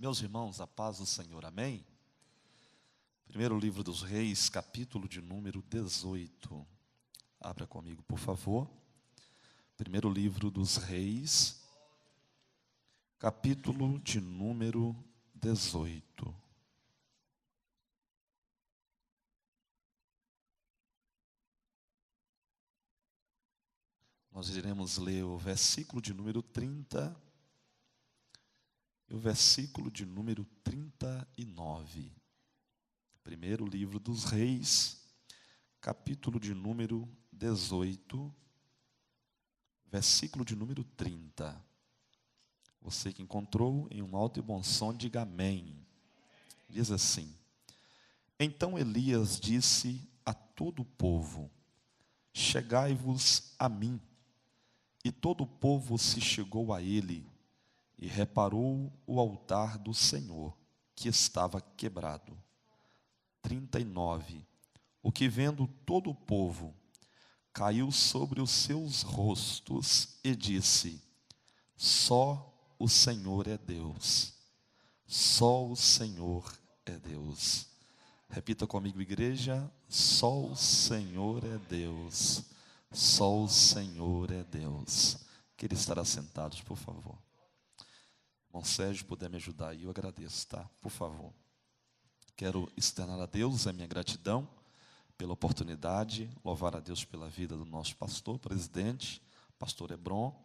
Meus irmãos, a paz do Senhor, amém? Primeiro livro dos Reis, capítulo de número 18. Abra comigo, por favor. Primeiro livro dos Reis, capítulo de número 18. Nós iremos ler o versículo de número 30 e o versículo de número 39. Primeiro livro dos Reis, capítulo de número 18, versículo de número 30. Você que encontrou em um alto e bom som, diga amém. Diz assim: Então Elias disse a todo o povo: Chegai-vos a mim. E todo o povo se chegou a ele e reparou o altar do Senhor, que estava quebrado. 39. O que vendo todo o povo, caiu sobre os seus rostos e disse: Só o Senhor é Deus. Só o Senhor é Deus. Repita comigo, igreja: só o Senhor é Deus. Só o Senhor é Deus. Queria estar assentados, por favor. Irmão Sérgio, puder me ajudar aí, eu agradeço, tá? Por favor. Quero externar a Deus a minha gratidão pela oportunidade, louvar a Deus pela vida do nosso pastor, presidente, pastor Hebron.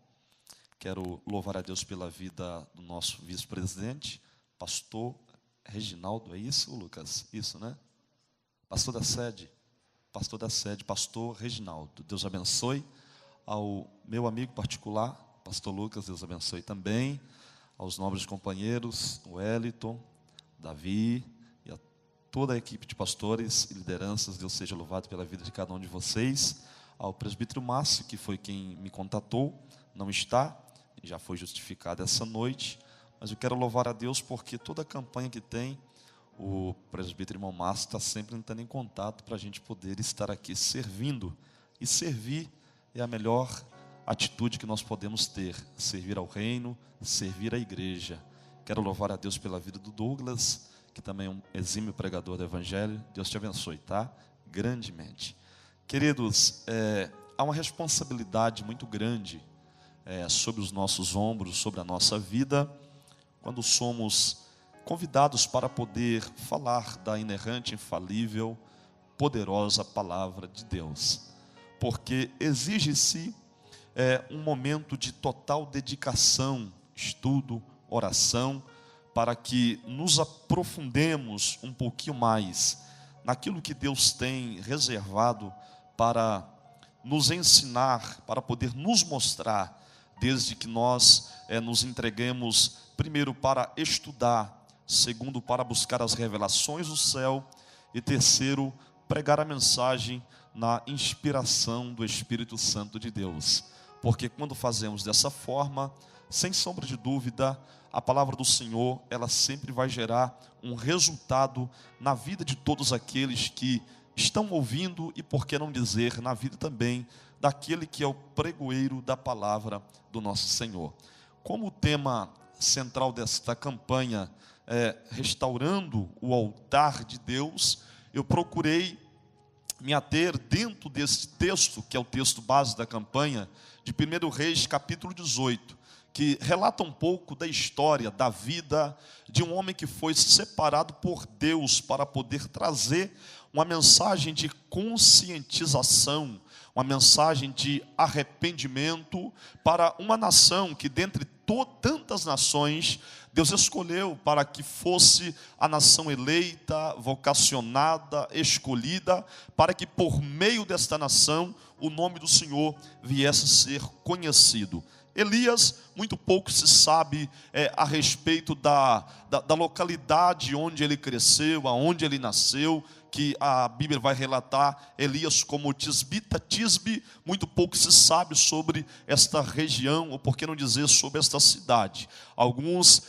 Quero louvar a Deus pela vida do nosso vice-presidente, pastor Reginaldo, é isso, Lucas? Isso, né? Pastor da sede, pastor Reginaldo. Deus abençoe. Ao meu amigo particular, pastor Lucas, Deus abençoe também. Aos nobres companheiros, o Wellington, Davi e a toda a equipe de pastores e lideranças, Deus seja louvado pela vida de cada um de vocês. Ao presbítero Márcio, que foi quem me contatou, não está, já foi justificado essa noite, mas eu quero louvar a Deus porque toda a campanha que tem, o presbítero irmão Márcio está sempre entrando em contato para a gente poder estar aqui servindo, e servir é a melhor atitude que nós podemos ter, servir ao reino, servir à igreja. Quero louvar a Deus pela vida do Douglas, que também é um exímio pregador do evangelho. Deus te abençoe, tá? Grandemente. Queridos, há uma responsabilidade muito grande sobre os nossos ombros, sobre a nossa vida, quando somos convidados para poder falar da inerrante, infalível, poderosa palavra de Deus. Porque exige-se um momento de total dedicação, estudo, oração, para que nos aprofundemos um pouquinho mais naquilo que Deus tem reservado para nos ensinar, para poder nos mostrar, desde que nós nos entreguemos, primeiro, para estudar, segundo, para buscar as revelações do céu, e terceiro, pregar a mensagem na inspiração do Espírito Santo de Deus. Porque quando fazemos dessa forma, sem sombra de dúvida, a palavra do Senhor, ela sempre vai gerar um resultado na vida de todos aqueles que estão ouvindo, e por que não dizer, na vida também daquele que é o pregoeiro da palavra do nosso Senhor. Como o tema central desta campanha restaurando o altar de Deus, eu procurei me ater dentro desse texto, que é o texto base da campanha, de 1 Reis, capítulo 18, que relata um pouco da história, da vida de um homem que foi separado por Deus para poder trazer uma mensagem de conscientização, uma mensagem de arrependimento para uma nação que, dentre tantas nações, Deus escolheu para que fosse a nação eleita, vocacionada, escolhida, para que por meio desta nação o nome do Senhor viesse a ser conhecido. Elias, muito pouco se sabe a respeito da localidade onde ele cresceu, aonde ele nasceu, que a Bíblia vai relatar Elias como tisbita, Tisbe. Muito pouco se sabe sobre esta região, ou por que não dizer sobre esta cidade. Alguns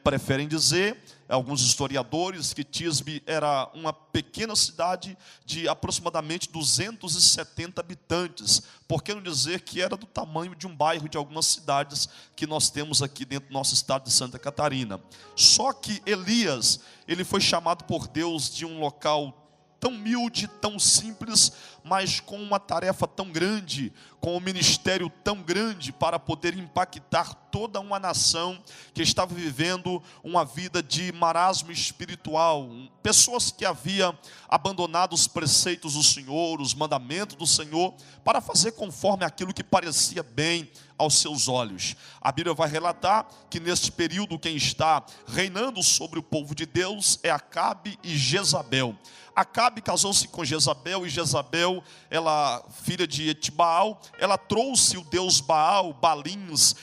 preferem dizer alguns historiadores que Tisbe era uma pequena cidade de aproximadamente 270 habitantes, por que não dizer que era do tamanho de um bairro de algumas cidades que nós temos aqui dentro do nosso estado de Santa Catarina. Só que Elias, ele foi chamado por Deus de um local tão humilde, tão simples, mas com uma tarefa tão grande, com um ministério tão grande, para poder impactar toda uma nação que estava vivendo uma vida de marasmo espiritual, pessoas que haviam abandonado os preceitos do Senhor, os mandamentos do Senhor, para fazer conforme aquilo que parecia bem aos seus olhos. A Bíblia vai relatar que neste período quem está reinando sobre o povo de Deus é Acabe e Jezabel. Acabe casou-se com Jezabel, e Jezabel, ela, filha de Etibaal, ela trouxe o deus Baal, Balins,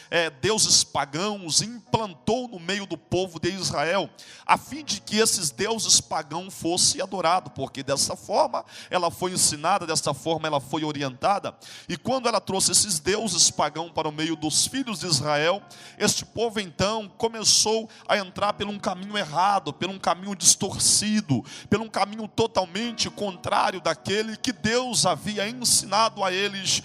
deuses pagãos, e implantou no meio do povo de Israel, a fim de que esses deuses pagãos fossem adorados, porque dessa forma ela foi ensinada, dessa forma ela foi orientada. E quando ela trouxe esses deuses pagãos para o meio dos filhos de Israel, este povo então começou a entrar por um caminho errado, por um caminho distorcido, por um caminho totalmente contrário daquele que Deus havia ensinado a eles,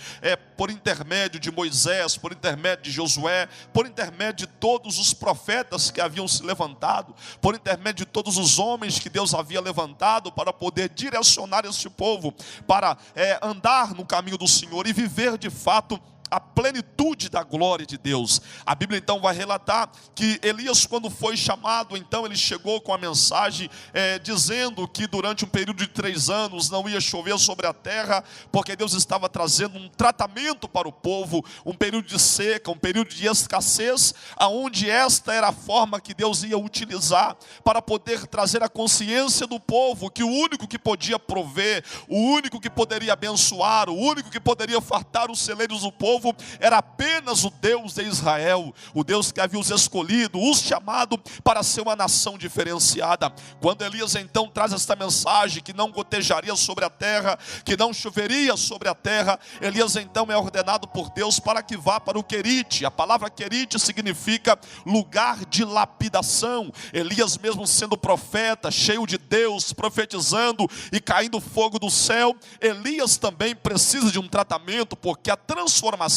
por intermédio de Moisés, por intermédio de Josué, por intermédio de todos os profetas que haviam se levantado, por intermédio de todos os homens que Deus havia levantado para poder direcionar este povo para andar no caminho do Senhor e viver de fato a plenitude da glória de Deus. A Bíblia então vai relatar que Elias, quando foi chamado, então ele chegou com a mensagem dizendo que durante um período de 3 anos não ia chover sobre a terra, porque Deus estava trazendo um tratamento para o povo, um período de seca, um período de escassez, aonde esta era a forma que Deus ia utilizar para poder trazer a consciência do povo que o único que podia prover, o único que poderia abençoar, o único que poderia fartar os celeiros do povo era apenas o Deus de Israel, o Deus que havia os escolhido, os chamado para ser uma nação diferenciada. Quando Elias então traz esta mensagem que não gotejaria sobre a terra, que não choveria sobre a terra, Elias então é ordenado por Deus para que vá para o Querite. A palavra Querite significa lugar de lapidação. Elias, mesmo sendo profeta, cheio de Deus, profetizando e caindo fogo do céu, Elias também precisa de um tratamento, porque a transformação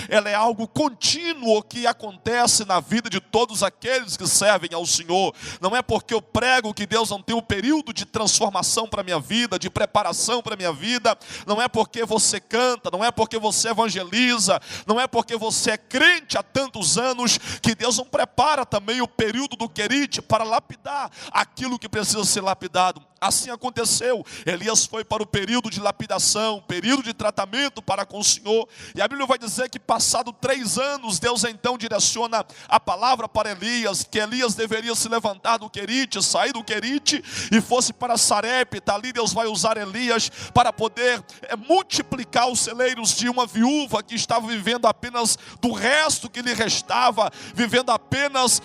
ela é algo contínuo que acontece na vida de todos aqueles que servem ao Senhor. Não é porque eu prego que Deus não tem um período de transformação para a minha vida, de preparação para a minha vida. Não é porque você canta, não é porque você evangeliza, não é porque você é crente há tantos anos que Deus não prepara também o período do Querite para lapidar aquilo que precisa ser lapidado. Assim aconteceu. Elias foi para o período de lapidação, período de tratamento para com o Senhor. E a Bíblia vai dizer que passado 3 anos, Deus então direciona a palavra para Elias, que Elias deveria se levantar do Querite, sair do Querite e fosse para Sarepta. Ali Deus vai usar Elias para poder multiplicar os celeiros de uma viúva que estava vivendo apenas do resto que lhe restava, vivendo apenas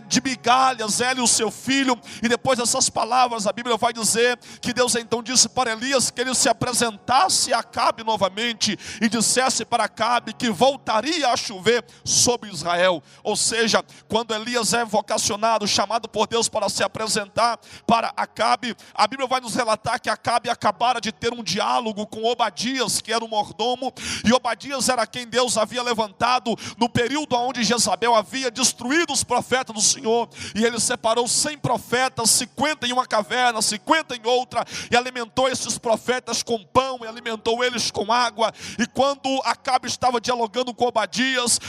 de migalhas, ela e o seu filho. E depois dessas palavras, a Bíblia vai dizer que Deus então disse para Elias que ele se apresentasse a Acabe novamente e dissesse para Acabe que voltaria a chover sobre Israel. Ou seja, quando Elias é vocacionado, chamado por Deus para se apresentar para Acabe, a Bíblia vai nos relatar que Acabe acabara de ter um diálogo com Obadias, que era o mordomo, e Obadias era quem Deus havia levantado no período onde Jezabel havia destruído os profetas do Senhor, e ele separou 100 profetas, 50 em uma caverna, 50 em outra, e alimentou esses profetas com pão, e alimentou eles com água. E quando Acabe estava dialogando com Obadias,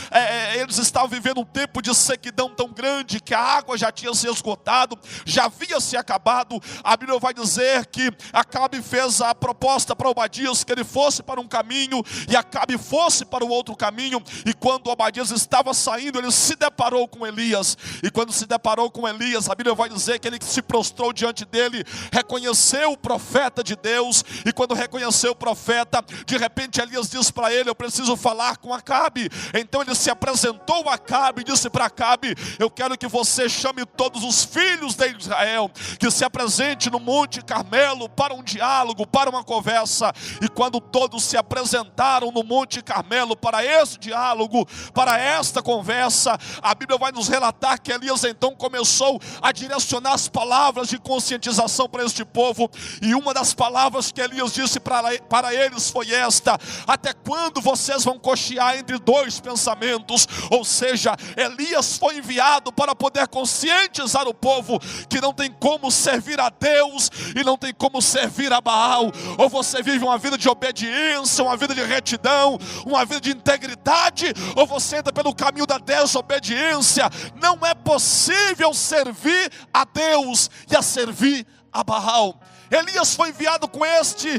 eles estavam vivendo um tempo de sequidão tão grande que a água já tinha se esgotado, já havia se acabado. A Bíblia vai dizer que Acabe fez a proposta para Obadias que ele fosse para um caminho e Acabe fosse para o outro caminho. E quando Obadias estava saindo, ele se deparou com Elias, e quando se deparou com Elias, a Bíblia vai dizer que ele se prostrou diante dele reconheceu o profeta de Deus, e quando reconheceu o profeta, de repente Elias diz para ele: eu preciso falar com Acabe. Então ele se apresentou a Acabe e disse para Acabe: eu quero que você chame todos os filhos de Israel, que se apresente no Monte Carmelo para um diálogo, para uma conversa. E quando todos se apresentaram no Monte Carmelo para esse diálogo, para esta conversa, a Bíblia vai nos relatar que Elias então começou a direcionar as palavras de conscientização para este povo, e uma das palavras que Elias disse para eles foi esta: até quando vocês vão cochear entre dois pensamentos? Ou seja, Elias foi enviado para poder conscientizar o povo que não tem como servir a Deus e não tem como servir a Baal. Ou você vive uma vida de obediência, uma vida de retidão, uma vida de integridade, ou você entra pelo caminho da desobediência. Não é possível servir a Deus e a servir a Baal. Elias foi enviado com este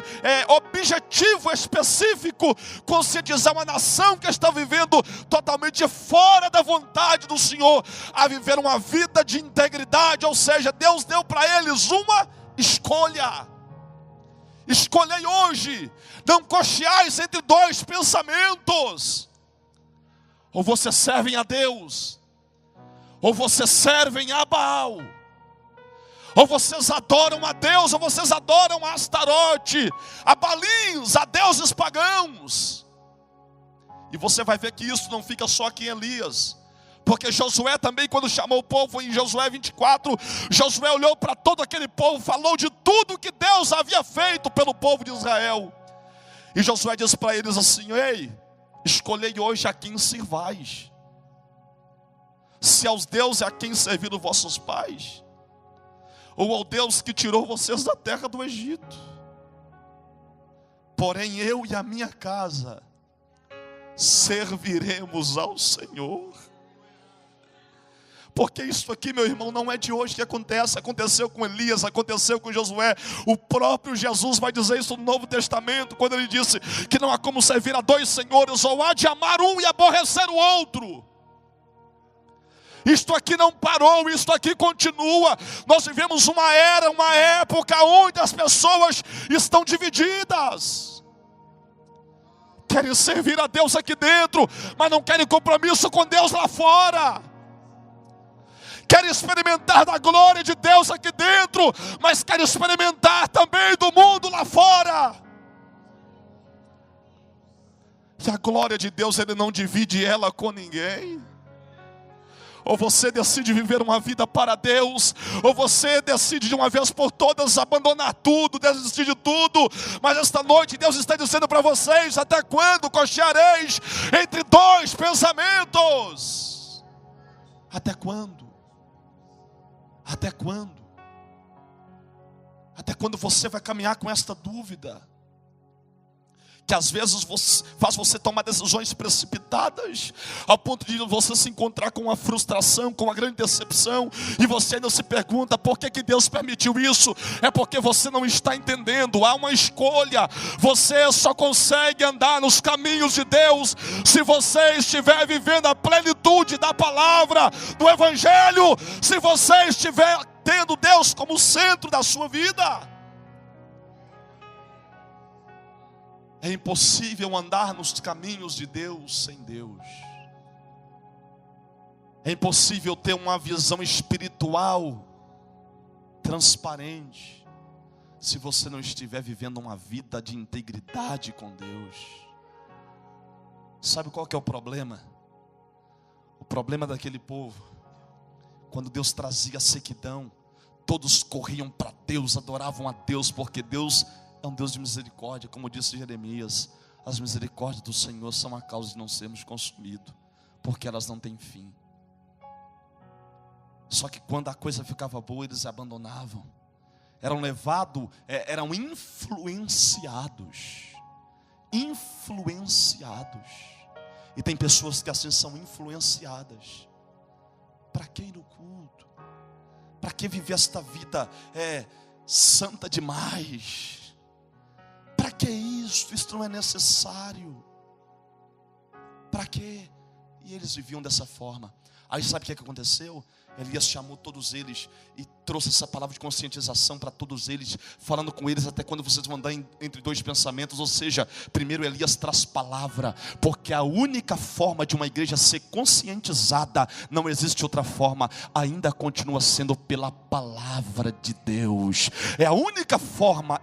objetivo específico: conscientizar uma nação que está vivendo totalmente fora da vontade do Senhor, a viver uma vida de integridade. Ou seja, Deus deu para eles uma escolha: escolhei hoje, não cocheais entre dois pensamentos. Ou vocês servem a Deus, ou vocês servem a Baal. Ou vocês adoram a Deus, ou vocês adoram a Astarote, a Balins, a deuses pagãos. E você vai ver que isso não fica só aqui em Elias, porque Josué também, quando chamou o povo em Josué 24, Josué olhou para todo aquele povo, falou de tudo que Deus havia feito pelo povo de Israel. E Josué disse para eles assim: ei, escolhei hoje a quem servais, se aos deuses a quem serviram vossos pais, ou ao Deus que tirou vocês da terra do Egito. Porém eu e a minha casa serviremos ao Senhor. Porque isso aqui, meu irmão, não é de hoje que acontece. Aconteceu com Elias, aconteceu com Josué. O próprio Jesus vai dizer isso no Novo Testamento, quando ele disse que não há como servir a dois senhores, ou há de amar um e aborrecer o outro. Isto aqui não parou, isto aqui continua. Nós vivemos uma era, uma época onde as pessoas estão divididas. Querem servir a Deus aqui dentro, mas não querem compromisso com Deus lá fora. Querem experimentar da glória de Deus aqui dentro, mas querem experimentar também do mundo lá fora. E a glória de Deus, Ele não divide ela com ninguém. Ou você decide viver uma vida para Deus, ou você decide de uma vez por todas abandonar tudo, desistir de tudo. Mas esta noite Deus está dizendo para vocês: até quando cocheareis entre dois pensamentos? Até quando? Até quando? Até quando você vai caminhar com esta dúvida? Que às vezes faz você tomar decisões precipitadas, ao ponto de você se encontrar com uma frustração, com uma grande decepção, e você ainda se pergunta: por que Deus permitiu isso? É porque você não está entendendo. Há uma escolha. Você só consegue andar nos caminhos de Deus se você estiver vivendo a plenitude da palavra, do Evangelho, se você estiver tendo Deus como centro da sua vida. É impossível andar nos caminhos de Deus sem Deus. É impossível ter uma visão espiritual transparente se você não estiver vivendo uma vida de integridade com Deus. Sabe qual que é o problema? O problema daquele povo, quando Deus trazia sequidão, todos corriam para Deus, adoravam a Deus, porque Deus é um Deus de misericórdia. Como disse Jeremias: as misericórdias do Senhor são a causa de não sermos consumidos, porque elas não têm fim. Só que quando a coisa ficava boa, eles abandonavam. Eram levados, eram influenciados. Influenciados. E tem pessoas que assim são influenciadas. Para que ir no culto? Para que viver esta vida santa demais? Para que isso? Isso não é necessário. Para quê? E eles viviam dessa forma. Aí sabe o que aconteceu? Elias chamou todos eles e trouxe essa palavra de conscientização para todos eles, falando com eles até quando vocês vão andar entre dois pensamentos. Ou seja, primeiro Elias traz palavra, porque a única forma de uma igreja ser conscientizada, não existe outra forma, ainda continua sendo pela palavra de Deus. É a única forma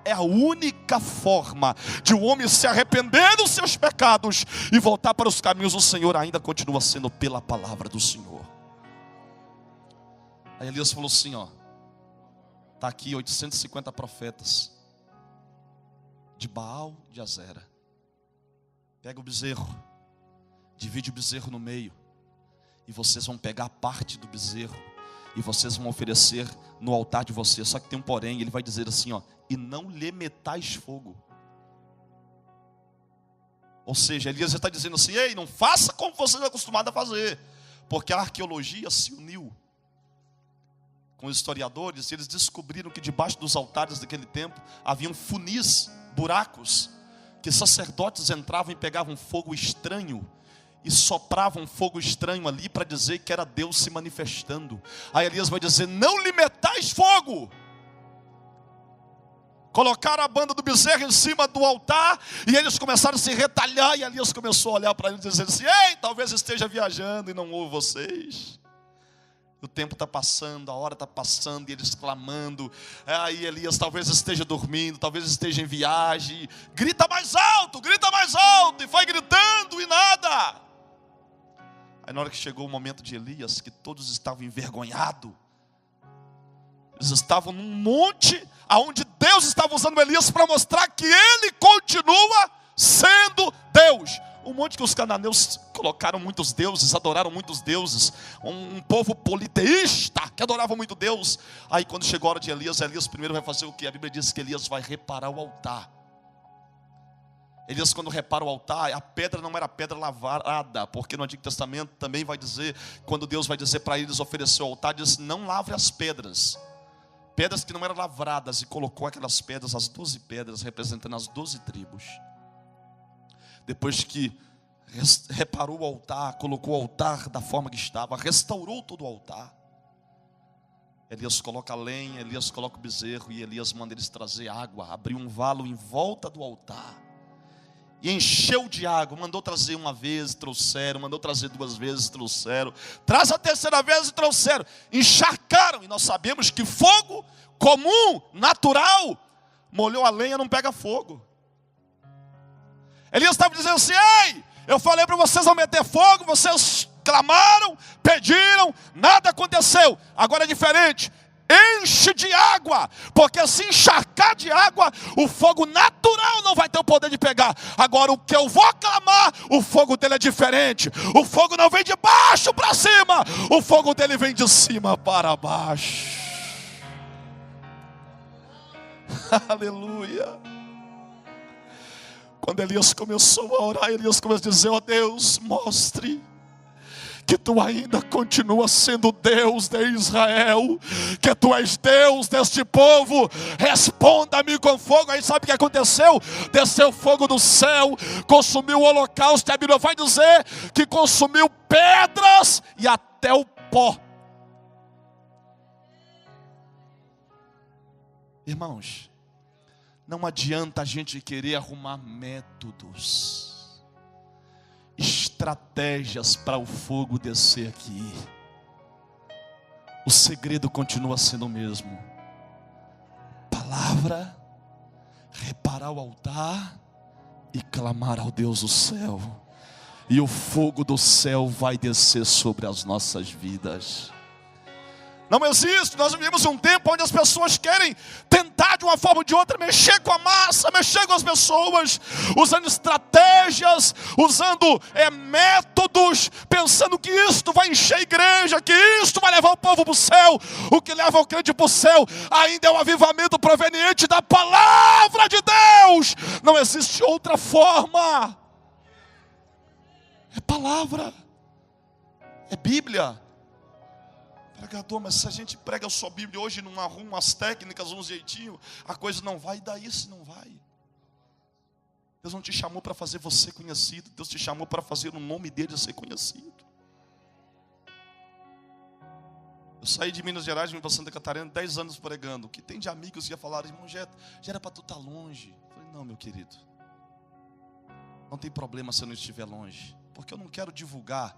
de um homem se arrepender dos seus pecados e voltar para os caminhos do Senhor, ainda continua sendo pela palavra do Senhor. Aí Elias falou assim, está aqui 850 profetas de Baal, de Azera. Pega o bezerro, divide o bezerro no meio, e vocês vão pegar a parte do bezerro, e vocês vão oferecer no altar de vocês. Só que tem um porém, ele vai dizer assim, e não lhe metais fogo. Ou seja, Elias está dizendo assim, ei, não faça como vocês estão acostumados a fazer, porque a arqueologia se uniu com os historiadores, e eles descobriram que debaixo dos altares daquele tempo haviam funis, buracos, que sacerdotes entravam e pegavam fogo estranho e sopravam fogo estranho ali para dizer que era Deus se manifestando. Aí Elias vai dizer, não lhe metais fogo. Colocaram a banda do bezerro em cima do altar, e eles começaram a se retalhar, e Elias começou a olhar para eles e dizer assim, ei, talvez esteja viajando e não ouve vocês. O tempo está passando, a hora está passando, e eles clamando. Aí Elias talvez esteja dormindo, talvez esteja em viagem. Grita mais alto, e foi gritando e nada. Aí na hora que chegou o momento de Elias, que todos estavam envergonhados, eles estavam num monte, onde Deus estava usando Elias para mostrar que ele continua sendo Deus. Um monte que os cananeus colocaram muitos deuses, adoraram muitos deuses, um povo politeísta que adorava muito Deus. Aí quando chegou a hora de Elias, Elias primeiro vai fazer o que? A Bíblia diz que Elias vai reparar o altar. Elias, quando repara o altar, a pedra não era pedra lavrada, porque no Antigo Testamento também vai dizer, quando Deus vai dizer para eles oferecer o altar, diz, não lavre as pedras que não eram lavradas, e colocou aquelas pedras, as 12 pedras, representando as 12 tribos. Depois que reparou o altar, colocou o altar da forma que estava, restaurou todo o altar, Elias coloca a lenha, Elias coloca o bezerro, e Elias manda eles trazer água, abriu um valo em volta do altar, e encheu de água. Mandou trazer uma vez, trouxeram, mandou trazer 2 vezes, trouxeram, traz a 3ª vez e trouxeram, encharcaram, e nós sabemos que fogo comum, natural, molhou a lenha, não pega fogo. Elias estava dizendo assim, ei, eu falei para vocês não meter fogo, vocês clamaram, pediram, nada aconteceu. Agora é diferente, enche de água, porque se encharcar de água, o fogo natural não vai ter o poder de pegar. Agora o que eu vou clamar, o fogo dele é diferente. O fogo não vem de baixo para cima, o fogo dele vem de cima para baixo. Aleluia. Quando Elias começou a orar, Elias começou a dizer, ó Deus, mostre que tu ainda continua sendo Deus de Israel, que tu és Deus deste povo, responda-me com fogo. Aí sabe o que aconteceu? Desceu fogo do céu, consumiu o holocausto, e a Bíblia vai dizer que consumiu pedras e até o pó. Irmãos, não adianta a gente querer arrumar métodos, estratégias para o fogo descer aqui. O segredo continua sendo o mesmo. Palavra, reparar o altar e clamar ao Deus do céu. E o fogo do céu vai descer sobre as nossas vidas. Não existe, nós vivemos um tempo onde as pessoas querem tentar de uma forma ou de outra mexer com a massa, mexer com as pessoas, usando estratégias, usando métodos, pensando que isto vai encher a igreja, que isto vai levar o povo para o céu. O que leva o crente para o céu ainda é o avivamento proveniente da palavra de Deus. Não existe outra forma. É palavra, é Bíblia. Pregador, mas se a gente prega só Bíblia hoje, não arruma as técnicas, um jeitinho, a coisa não vai, e daí se não vai? Deus não te chamou para fazer você conhecido, Deus te chamou para fazer o nome dele ser conhecido. Eu saí de Minas Gerais, vim para Santa Catarina, 10 anos pregando. O que tem de amigos que já falaram, irmão, já era para tu estar longe. Eu falei, não, meu querido, não tem problema se eu não estiver longe, porque eu não quero divulgar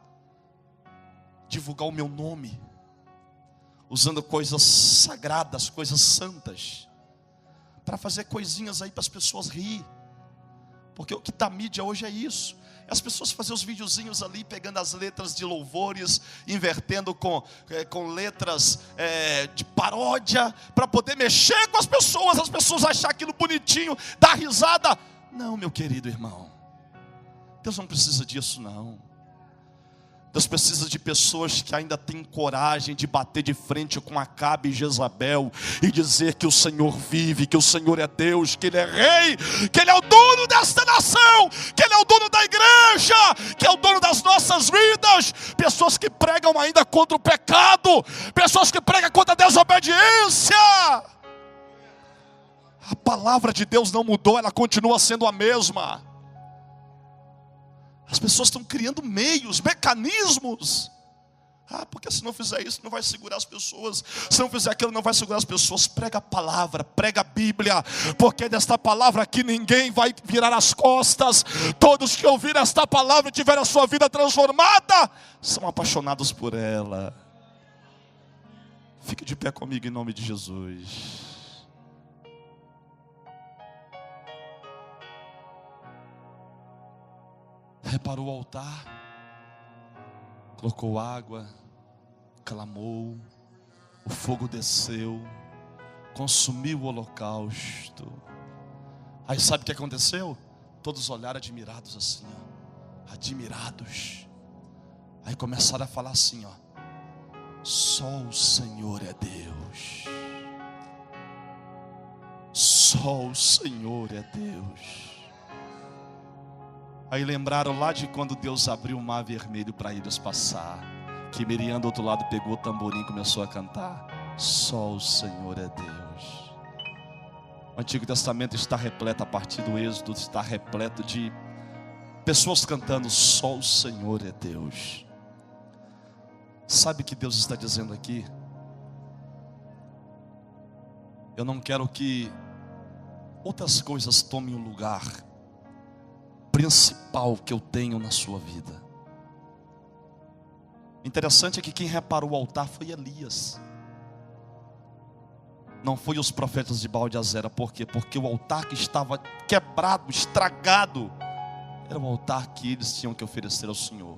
o meu nome, usando coisas sagradas, coisas santas, para fazer coisinhas aí para as pessoas rir. Porque o que está mídia hoje é isso. As pessoas fazem os videozinhos ali, pegando as letras de louvores, invertendo com letras de paródia, para poder mexer com as pessoas achar aquilo bonitinho, dar risada. Não, meu querido irmão, Deus não precisa disso não. Deus precisa de pessoas que ainda têm coragem de bater de frente com Acabe e Jezabel e dizer que o Senhor vive, que o Senhor é Deus, que Ele é Rei, que Ele é o dono desta nação, que Ele é o dono da igreja, que é o dono das nossas vidas. Pessoas que pregam ainda contra o pecado, pessoas que pregam contra a desobediência. A palavra de Deus não mudou, ela continua sendo a mesma. As pessoas estão criando meios, mecanismos. Porque se não fizer isso, não vai segurar as pessoas. Se não fizer aquilo, não vai segurar as pessoas. Prega a palavra, prega a Bíblia. Porque desta palavra aqui ninguém vai virar as costas. Todos que ouviram esta palavra e tiveram a sua vida transformada, são apaixonados por ela. Fique de pé comigo em nome de Jesus. Reparou o altar, colocou água, clamou, o fogo desceu, consumiu o holocausto. Aí sabe o que aconteceu? Todos olharam admirados assim, ó, admirados. Aí começaram a falar assim, ó, só o Senhor é Deus, só o Senhor é Deus. Aí lembraram lá de quando Deus abriu o mar vermelho para eles passar, que Miriam do outro lado pegou o tamborim e começou a cantar, só o Senhor é Deus. O Antigo Testamento está repleto, a partir do Êxodo, está repleto de pessoas cantando, só o Senhor é Deus. Sabe o que Deus está dizendo aqui? Eu não quero que outras coisas tomem o lugar principal que eu tenho na sua vida. Interessante é que quem reparou o altar foi Elias, não foi os profetas de Baal de Azera. Por quê? Porque o altar que estava quebrado, estragado, era o altar que eles tinham que oferecer ao Senhor.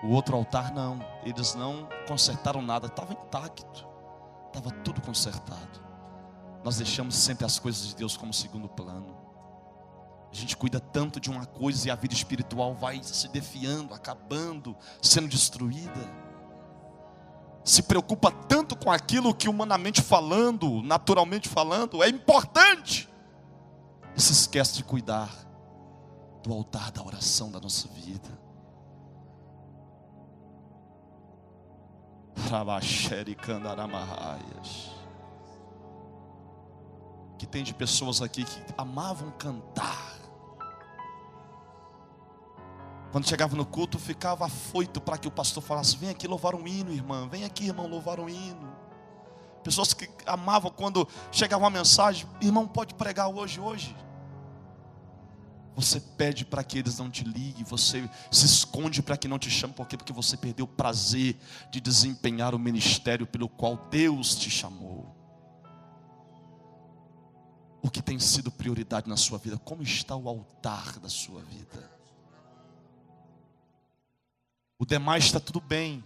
O outro altar não, eles não consertaram nada, estava intacto, estava tudo consertado. Nós deixamos sempre as coisas de Deus como segundo plano. A gente cuida tanto de uma coisa e a vida espiritual vai se defiando, acabando, sendo destruída. Se preocupa tanto com aquilo que humanamente falando, naturalmente falando, é importante. E se esquece de cuidar do altar da oração da nossa vida. Que tem de pessoas aqui que amavam cantar. Quando chegava no culto, ficava afoito para que o pastor falasse, vem aqui louvar um hino, irmã, vem aqui, irmão, louvar um hino. Pessoas que amavam quando chegava uma mensagem, irmão, pode pregar hoje. Você pede para que eles não te liguem, você se esconde para que não te chamem. Por quê? Porque você perdeu o prazer de desempenhar o ministério pelo qual Deus te chamou. O que tem sido prioridade na sua vida? Como está o altar da sua vida? O demais está tudo bem,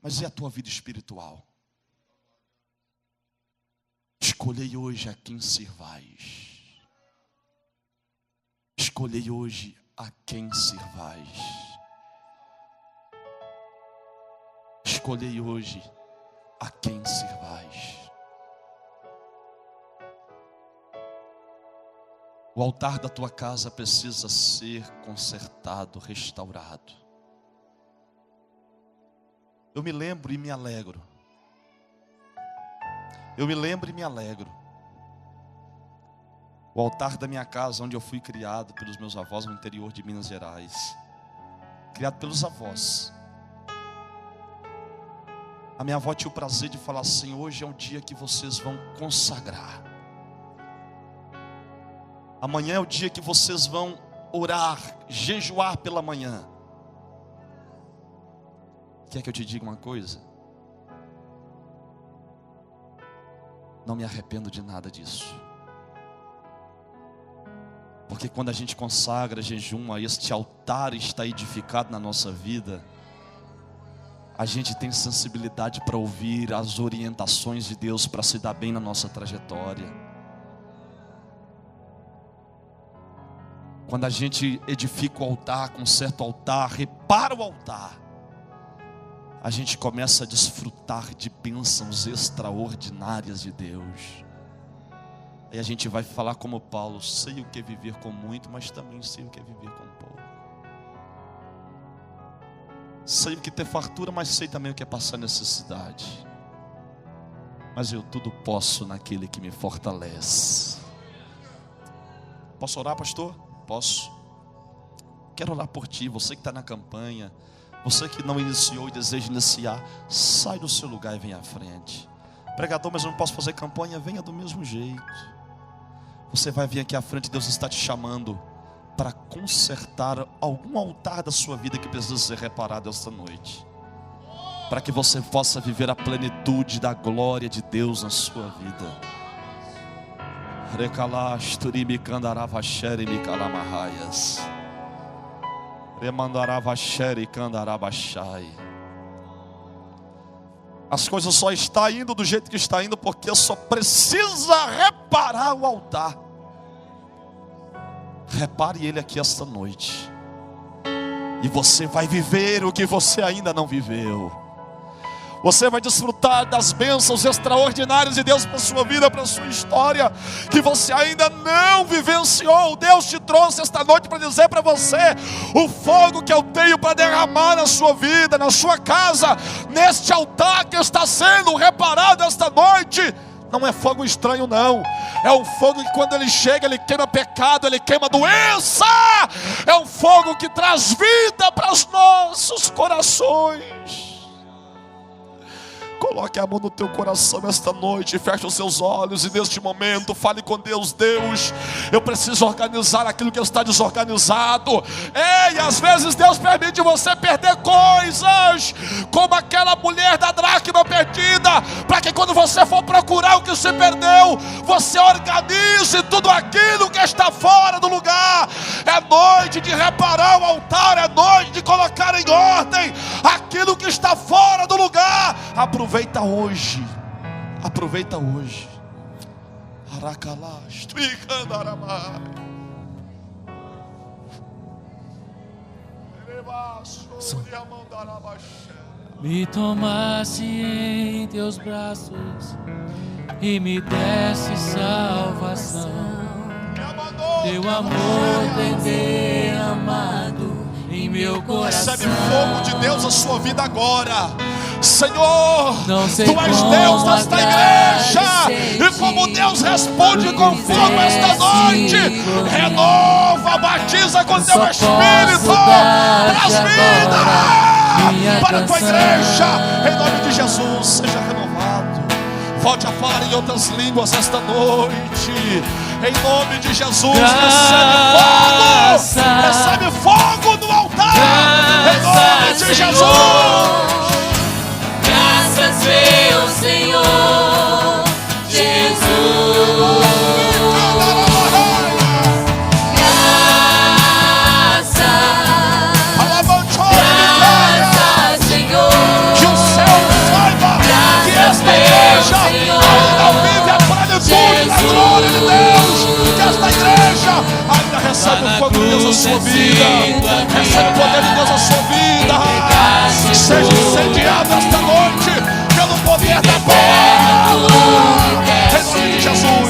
mas e a tua vida espiritual? Escolhei hoje a quem servais. Escolhei hoje a quem servais. Escolhei hoje a quem servais. O altar da tua casa precisa ser consertado, restaurado. Eu me lembro e me alegro. Eu me lembro e me alegro. O altar da minha casa, onde eu fui criado pelos meus avós no interior de Minas Gerais. Criado pelos avós. A minha avó tinha o prazer de falar assim: hoje é o dia que vocês vão consagrar. Amanhã é o dia que vocês vão orar, jejuar pela manhã. Quer que eu te diga uma coisa? Não me arrependo de nada disso. Porque quando a gente consagra, jejuma, este altar está edificado na nossa vida, a gente tem sensibilidade para ouvir as orientações de Deus para se dar bem na nossa trajetória. Quando a gente edifica o altar, conserta o altar, repara o altar, a gente começa a desfrutar de bênçãos extraordinárias de Deus. Aí a gente vai falar como Paulo: sei o que é viver com muito, mas também sei o que é viver com pouco. Sei o que é ter fartura, mas sei também o que é passar necessidade. Mas eu tudo posso naquele que me fortalece. Posso orar, pastor? Posso. Quero orar por ti, você que está na campanha, você que não iniciou e deseja iniciar, sai do seu lugar e vem à frente. Pregador, mas eu não posso fazer campanha. Venha do mesmo jeito. Você vai vir aqui à frente, Deus está te chamando para consertar algum altar da sua vida que precisa ser reparado esta noite, para que você possa viver a plenitude da glória de Deus na sua vida. Recalasturi candaravachere me calamarraias. Remandaravachere candarabachai. As coisas só estão indo do jeito que está indo porque só precisa reparar o altar. Repare ele aqui esta noite, e você vai viver o que você ainda não viveu. Você vai desfrutar das bênçãos extraordinárias de Deus para a sua vida, para a sua história, que você ainda não vivenciou. Deus te trouxe esta noite para dizer para você: o fogo que eu tenho para derramar na sua vida, na sua casa, neste altar que está sendo reparado esta noite, não é fogo estranho não. É um fogo que quando ele chega, ele queima pecado, ele queima doença. É um fogo que traz vida para os nossos corações. Coloque a mão no teu coração esta noite, feche os seus olhos e neste momento fale com Deus. Deus, eu preciso organizar aquilo que está desorganizado. Ei, às vezes Deus permite você perder coisas, como aquela mulher da dracma perdida, para que quando você for procurar o que se perdeu, você organize tudo aquilo que está fora do lugar. É noite de reparar o altar, é noite de colocar em ordem aquilo que está fora do lugar. Aproveita hoje. Aproveita hoje. Me tomasse em teus braços e me desse salvação. Teu amor tem derramado em meu coração. Recebe fogo de Deus na sua vida agora. Senhor, Tu és Deus nesta igreja, e como Deus responde com fogo esta noite, renova, batiza com Teu Espírito, traz vida para a Tua igreja, em nome de Jesus. Seja renovado, volte a falar em outras línguas esta noite, em nome de Jesus. Recebe fogo no altar, em nome de Jesus. Graças, meu Senhor Jesus. Graças, Senhor. Que o céu saiba que esta igreja ainda vive a plenitude da glória de Deus. Que esta igreja ainda recebe o fogo de Deus na sua vida, recebe o poder de Deus na sua vida. Seja incendiado esta noite pelo poder da palavra, em nome de Jesus.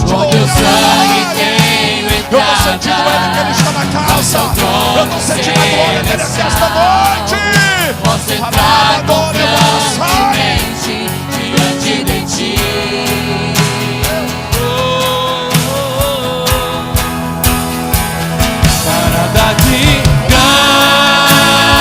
Com teu sangue tenho eu estou sentindo ele, que ele está na casa. Eu estou sentindo a glória dele aqui esta noite. concentrar confiantemente diante de ti. Para dar-te graças.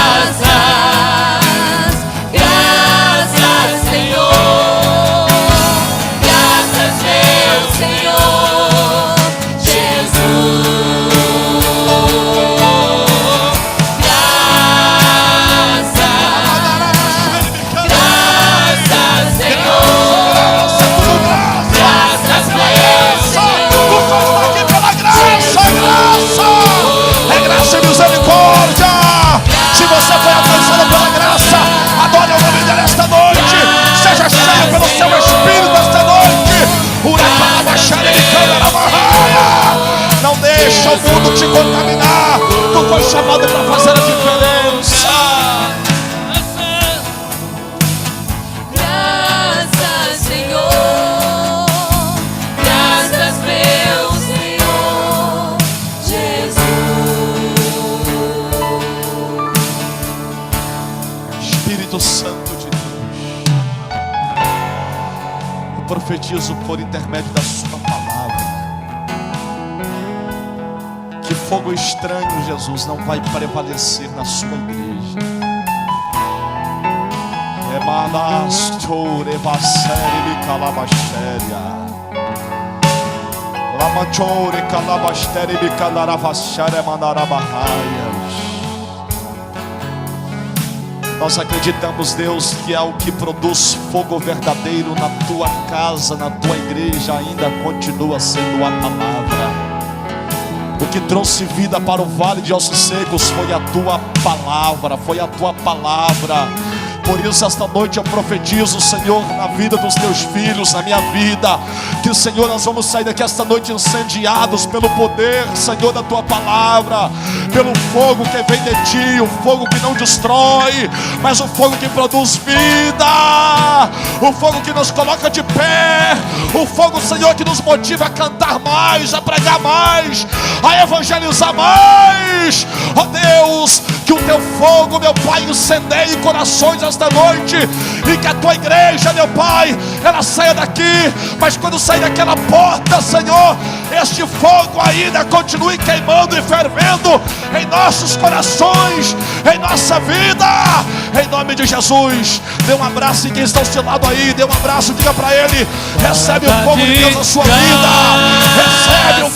deixa o mundo te contaminar. Tu foi chamado para fazer a diferença. Graças, Senhor. Graças, meu Senhor Jesus. Espírito Santo de Deus, eu profetizo por intermédio da sua palavra que fogo estranho, Jesus, não vai prevalecer na sua igreja. Emanastor evasere calabastéria, lamachore calabastéria e calarabastéria mandarabahaias. Nós acreditamos, Deus, que é o que produz fogo verdadeiro na tua casa, na tua igreja, ainda continua sendo a palavra. O que trouxe vida para o vale de ossos secos foi a tua palavra, foi a tua palavra. Por isso esta noite eu profetizo, Senhor, na vida dos teus filhos, na minha vida, que, Senhor, nós vamos sair daqui esta noite incendiados pelo poder, Senhor, da tua palavra, pelo fogo que vem de ti, o fogo que não destrói, mas o fogo que produz vida, o fogo que nos coloca de pé, o fogo, Senhor, que nos motiva a cantar mais, a pregar mais, a evangelizar mais. Ó Deus, que o teu fogo, meu Pai, incendeie corações esta noite, e que a tua igreja, meu Pai, ela saia daqui, mas quando sair daquela porta, Senhor, este fogo ainda continue queimando e fervendo em nossos corações, em nossa vida, em nome de Jesus. Dê um abraço em quem está ao seu lado aí, dê um abraço, diga para ele: recebe o fogo de Deus na sua vida, recebe o